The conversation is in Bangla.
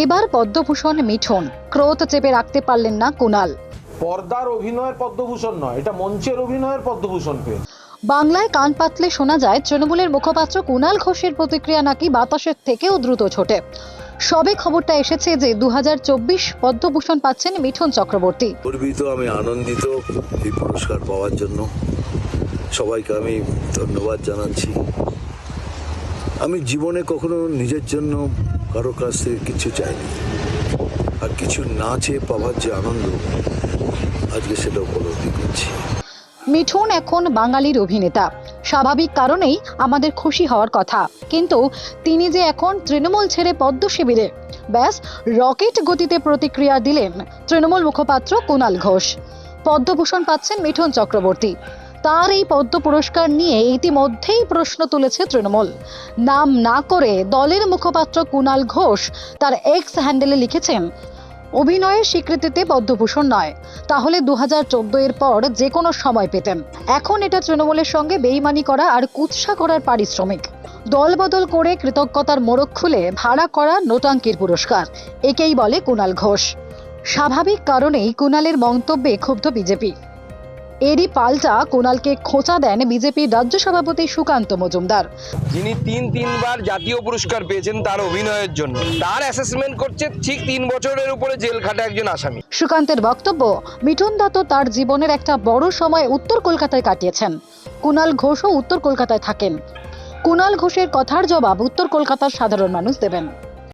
এবার পদ্মভূষণ মিঠুন, ক্রোধ চেপে রাখতে পারলেন না কুণাল। পর্দার অভিনয়ের পদ্মভূষণ নয়, এটা মঞ্চের অভিনয়ের পদ্মভূষণ পেয়েছে। বাংলায় কান পাতলে শোনা যায় তৃণমূলের মুখপাত্র কুণাল ঘোষের প্রতিক্রিয়া নাকি বাতাসের থেকেও দ্রুত ছোটে। সবে খবরটা এসেছে যে 2024 পদ্মভূষণ পাচ্ছেন মিঠুন চক্রবর্তী। গর্বিত, আমি আনন্দিত এই পুরস্কার পাওয়ার জন্য। সবাইকে আমি ধন্যবাদ জানাচ্ছি। আমি জীবনে কখনো নিজের জন্য কারো কাছ থেকে কিছু চাইনি, আর কিছু না চেয়ে পাওয়ার যে আনন্দ, আজকে সেটা উপলব্ধি করছি। মিঠুন এখন বাঙালির অভিনেতা, স্বাভাবিক কারণেই আমাদের খুশি হওয়ার কথা, কিন্তু তিনি যে এখন তৃণমূল ছেড়ে পদ্ম শিবিরে, ব্যাস রকেট গতিতে প্রতিক্রিয়া দিলেন তৃণমূল মুখপাত্র কুণাল ঘোষ। পদ্মভূষণ পাচ্ছেন মিঠুন চক্রবর্তী। তার এই পদ্ম পুরস্কার নিয়ে ইতিমধ্যেই প্রশ্ন তুলেছে তৃণমূল। নাম না করে দলের মুখপাত্র কুণাল ঘোষ তার এক্স হ্যান্ডেলে লিখেছেন, অভিনয়ের স্বীকৃতিতে পদ্মভূষণ নয়, তাহলে 2014 এর পর যে কোনো সময় পেতেন। এখন এটা তৃণমূলের সঙ্গে বেইমানি করা আর কুৎসা করার পারিশ্রমিক। দলবদল করে কৃতজ্ঞতার মোড়ক খুলে ভাড়া করা নোটাঙ্কির পুরস্কার, একেই বলে কুণাল ঘোষ। স্বাভাবিক কারণেই কুণালের মন্তব্যে ক্ষুব্ধ বিজেপি। এরই পাল্টা কুণালকে খোঁচা দেন বিজেপির রাজ্য সভাপতি সুকান্ত মজুমদার। যিনি তিনবার জাতীয় পুরস্কার পেয়েছেন তার অভিনয়ের জন্য, তার অ্যাসেসমেন্ট করছে ঠিক 3 বছরের উপরে জেল খাটা একজন আসামি। সুকান্তের বক্তব্য, মিঠুন দত্ত তার জীবনের একটা বড় সময় উত্তর কলকাতায় কাটিয়েছেন। কুণাল ঘোষও উত্তর কলকাতায় থাকেন। কুণাল ঘোষের কথার জবাব উত্তর কলকাতার সাধারণ মানুষ দেবেন।